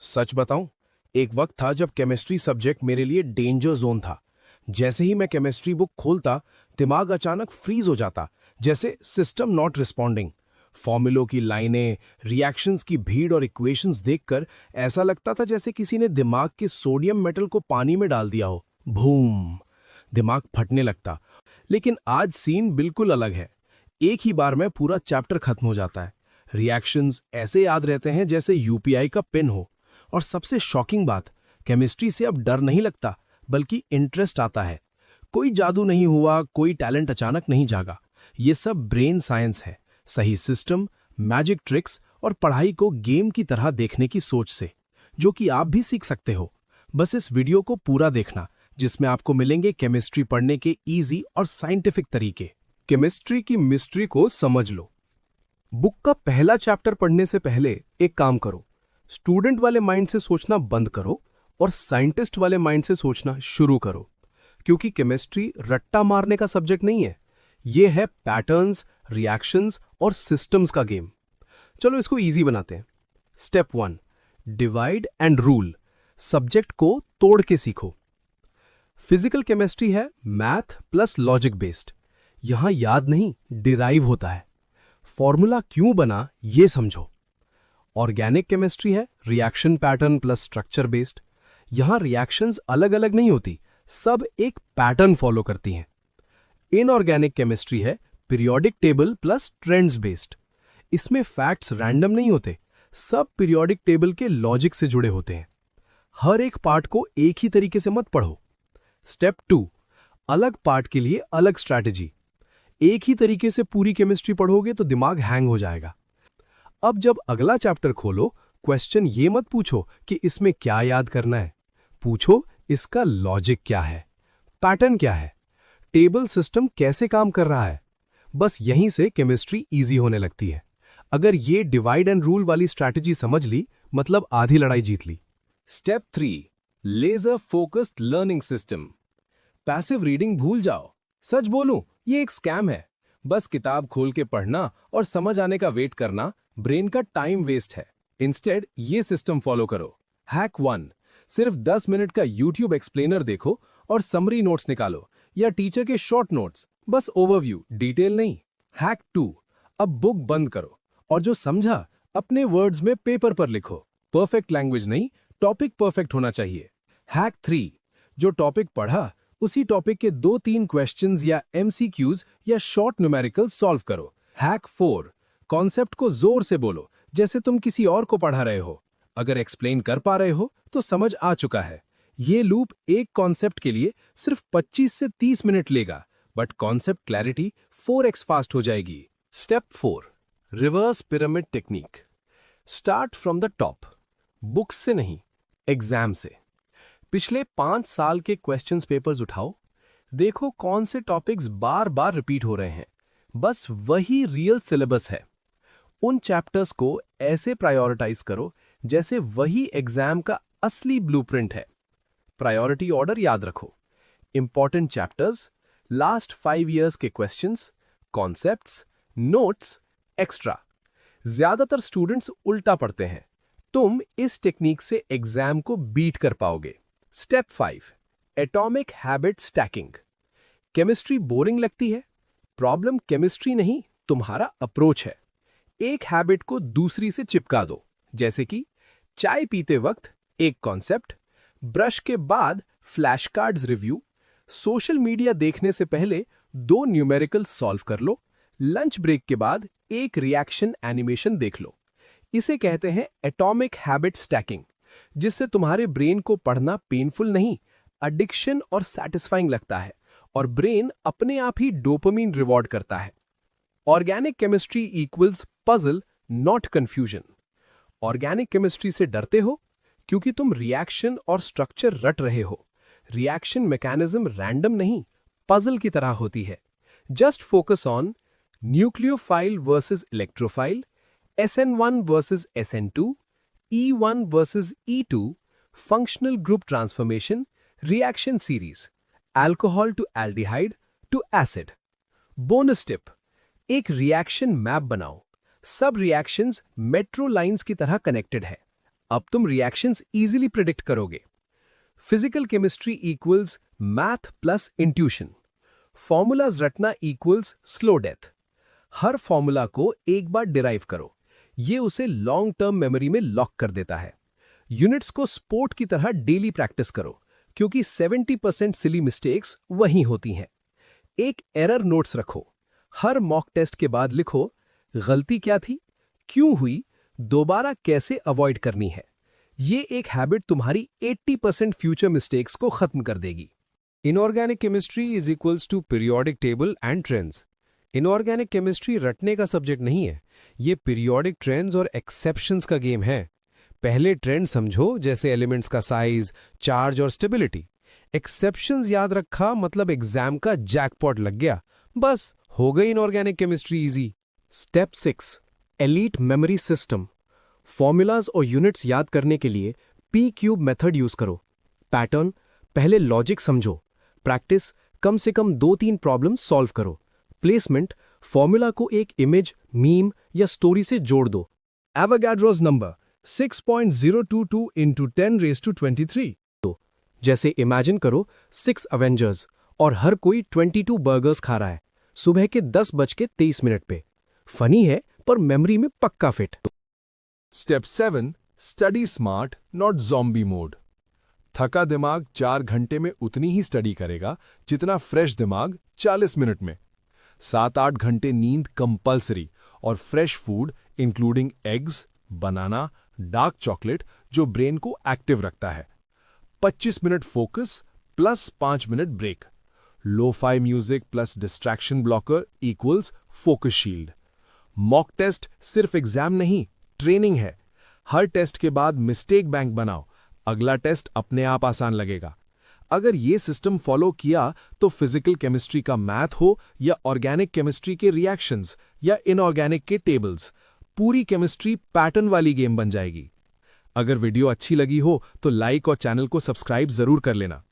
सच बताऊं, एक वक्त था जब केमिस्ट्री सब्जेक्ट मेरे लिए डेंजर जोन था। जैसे ही मैं केमिस्ट्री बुक खोलता, दिमाग अचानक फ्रीज हो जाता, जैसे सिस्टम नॉट रिस्पॉन्डिंग। फॉर्मूलों की लाइनें, रिएक्शंस की भीड़ और इक्वेशंस देखकर ऐसा लगता था जैसे किसी ने दिमाग के सोडियम मेटल को पानी में डाल दिया हो। भूम! दिमाग फटने लगता। लेकिन आज सीन बिल्कुल अलग है। एक ही बार में पूरा चैप्टर खत्म हो जाता है। रिएक्शंस ऐसे याद रहते हैं जैसे यूपीआई का पिन हो। और सबसे शॉकिंग बात, केमिस्ट्री से अब डर नहीं लगता, बल्कि इंटरेस्ट आता है। कोई जादू नहीं हुआ, कोई टैलेंट अचानक नहीं जागा। ये सब ब्रेन साइंस है, सही सिस्टम, मैजिक ट्रिक्स और पढ़ाई को गेम की तरह देखने की सोच से, जो कि आप भी सीख सकते हो। बस इस वीडियो को पूरा देखना, जिसमें आपको मिलेंगे केमिस्ट्री पढ़ने के इजी और साइंटिफिक तरीके। केमिस्ट्री की मिस्ट्री को समझ लो। बुक का पहला चैप्टर पढ़ने से पहले एक काम करो, स्टूडेंट वाले माइंड से सोचना बंद करो और साइंटिस्ट वाले माइंड से सोचना शुरू करो। क्योंकि केमिस्ट्री रट्टा मारने का सब्जेक्ट नहीं है, यह है पैटर्न्स, रिएक्शंस और सिस्टम्स का गेम। चलो इसको इजी बनाते हैं। Step 1, divide and rule. Subject को तोड़ के सीखो। फिजिकल केमिस्ट्री है मैथ प्लस लॉजिक बेस्ड। यहां याद नहीं, डिराइव होता है। फॉर्मूला क्यों बना ये समझो। ऑर्गेनिक केमिस्ट्री है reaction pattern plus structure based. यहां रिएक्शंस अलग अलग नहीं होती, सब एक पैटर्न फॉलो करती हैं। इनऑर्गेनिक केमिस्ट्री है periodic table plus trends based. इसमें फैक्ट्स रैंडम नहीं होते, सब पीरियोडिक टेबल के लॉजिक से जुड़े होते हैं। हर एक पार्ट को एक ही तरीके से मत पढ़ो। स्टेप 2, अलग पार्ट के लिए अलग स्ट्रैटेजी। एक ही तरीके से पूरी केमिस्ट्री पढ़ोगे तो दिमाग हैंग हो जाएगा। अब जब अगला चैप्टर खोलो, क्वेश्चन ये मत पूछो कि इसमें क्या याद करना है, पूछो इसका लॉजिक क्या है, पैटर्न क्या है, टेबल सिस्टम कैसे काम कर रहा है। बस यहीं से केमिस्ट्री इजी होने लगती है। अगर ये डिवाइड एंड रूल वाली स्ट्रैटेजी समझ ली, मतलब आधी लड़ाई जीत ली। Step 3, laser focused learning system. Passive reading भूल जाओ। सच बोलूं, ये एक स्कैम है। बस किताब खोल के पढ़ना और समझ आने का वेट करना ब्रेन का टाइम वेस्ट है। इंस्टेड ये सिस्टम फॉलो करो। हैक 1, सिर्फ 10 मिनट का यूट्यूब एक्सप्लेनर देखो और समरी नोट्स निकालो या टीचर के शॉर्ट नोट्स, बस ओवरव्यू, डिटेल नहीं। हैक 2, अब बुक बंद करो और जो समझा अपने वर्ड्स में पेपर पर लिखो। परफेक्ट लैंग्वेज नहीं, टॉपिक परफेक्ट होना चाहिए। हैक 3, जो टॉपिक पढ़ा उसी टॉपिक के 2-3 क्वेश्चंस या एमसीक्यूज या शॉर्ट न्यूमेरिकल सॉल्व करो। हैक 4, कॉन्सेप्ट को जोर से बोलो जैसे तुम किसी और को पढ़ा रहे हो। अगर एक्सप्लेन कर पा रहे हो तो समझ आ चुका है। ये लूप एक कॉन्सेप्ट के लिए सिर्फ 25 से 30 मिनट लेगा, but concept clarity 4x fast हो जाएगी। Step 4, reverse pyramid technique. Start from the top, books से नहीं, एग्जाम से। पिछले 5 साल के क्वेश्चंस पेपर्स उठाओ, देखो कौन से टॉपिक्स बार बार रिपीट हो रहे हैं। बस वही रियल सिलेबस है। उन चैप्टर्स को ऐसे प्रायोरिटाइज करो जैसे वही एग्जाम का असली ब्लूप्रिंट है। प्रायोरिटी ऑर्डर याद रखो, इंपॉर्टेंट चैप्टर्स, लास्ट 5 इयर्स के क्वेश्चंस, कॉन्सेप्ट्स, नोट्स, एक्स्ट्रा। ज्यादातर स्टूडेंट्स उल्टा पढ़ते हैं। तुम इस टेक्निक से एग्जाम को बीट कर पाओगे। Step 5, atomic habit stacking. Chemistry boring लगती है? प्रॉब्लम केमिस्ट्री नहीं, तुम्हारा अप्रोच है। एक हैबिट को दूसरी से चिपका दो, जैसे कि चाय पीते वक्त एक कॉन्सेप्ट, ब्रश के बाद flash cards review, social media देखने से पहले 2 न्यूमेरिकल सॉल्व कर लो, लंच ब्रेक के बाद एक रिएक्शन एनिमेशन देख लो। इसे कहते हैं एटॉमिक हैबिट स्टैकिंग, जिससे तुम्हारे ब्रेन को पढ़ना पेनफुल नहीं, एडिक्शन और सैटिस्फाइंग लगता है और ब्रेन अपने आप ही डोपामिन रिवॉर्ड करता है। Organic chemistry equals puzzle, not confusion. Organic chemistry से डरते हो क्योंकि तुम रिएक्शन और स्ट्रक्चर रट रहे हो। रिएक्शन मैकेनिज्म रैंडम नहीं, पजल की तरह होती है। Just focus on nucleophile versus electrophile, SN1 versus SN2, E1 versus E2, functional group transformation, reaction series, alcohol to aldehyde to acid. Bonus tip, एक रिएक्शन मैप बनाओ। सब रिएक्शंस मेट्रो लाइंस की तरह कनेक्टेड है। अब तुम रिएक्शंस इजीली प्रिडिक्ट करोगे। Physical chemistry equals math plus intuition. Formulas रटना इक्वल्स स्लो डेथ। हर फॉर्मूला को एक बार डिराइव करो, ये उसे लॉन्ग टर्म मेमोरी में लॉक कर देता है। यूनिट्स को स्पोर्ट की तरह डेली प्रैक्टिस करो, क्योंकि 70% सिली मिस्टेक्स वहीं होती हैं। एक एरर नोट्स रखो, हर मॉक टेस्ट के बाद लिखो गलती क्या थी, क्यों हुई, दोबारा कैसे अवॉइड करनी है। ये एक हैबिट तुम्हारी 80% फ्यूचर मिस्टेक्स को खत्म कर देगी। Inorganic chemistry is equals to periodic table and trends. Inorganic chemistry रटने का सब्जेक्ट नहीं है, ये पीरियोडिक ट्रेंड्स और एक्सेप्शंस का गेम है। पहले ट्रेंड समझो, जैसे एलिमेंट्स का साइज, चार्ज और स्टेबिलिटी। एक्सेप्शंस याद रखा मतलब एग्जाम का जैकपॉट लग गया, बस हो गई inorganic chemistry easy. Step 6 elite memory system. Formulas और यूनिट्स याद करने के लिए पी क्यूब मेथड यूज करो। पैटर्न, पहले लॉजिक समझो। प्रैक्टिस, कम से कम 2-3 प्रॉब्लम सॉल्व करो। प्लेसमेंट, फॉर्मूला को एक इमेज, मीम या स्टोरी से जोड़ दो। Avogadro's number 6.022 into 10 raised to 23। जैसे इमेजिन करो 6 अवेंजर्स और हर कोई 22 बर्गर्स खा रहा है सुबह के 10:23 पे। फनी है पर मेमोरी में पक्का fit. Step 7 study smart not zombie mode. थका दिमाग 4 घंटे में उतनी ही स्टडी करेगा जितना फ्रेश दिमाग 40 मिनट में। 7-8 घंटे नींद कंपल्सरी और fresh food including eggs, banana, dark chocolate जो ब्रेन को एक्टिव रखता है। 25 minute focus plus 5 minute break. Lo-fi music plus distraction blocker equals focus shield. Mock test सिर्फ एग्जाम नहीं, ट्रेनिंग है। हर टेस्ट के बाद मिस्टेक बैंक बनाओ, अगला टेस्ट अपने आप आसान लगेगा। अगर ये सिस्टम फॉलो किया तो फिजिकल केमिस्ट्री का मैथ हो या ऑर्गेनिक केमिस्ट्री के रिएक्शंस या इनऑर्गेनिक के टेबल्स, पूरी केमिस्ट्री पैटर्न वाली गेम बन जाएगी। अगर वीडियो अच्छी लगी हो तो लाइक और चैनल को सब्सक्राइब जरूर कर लेना।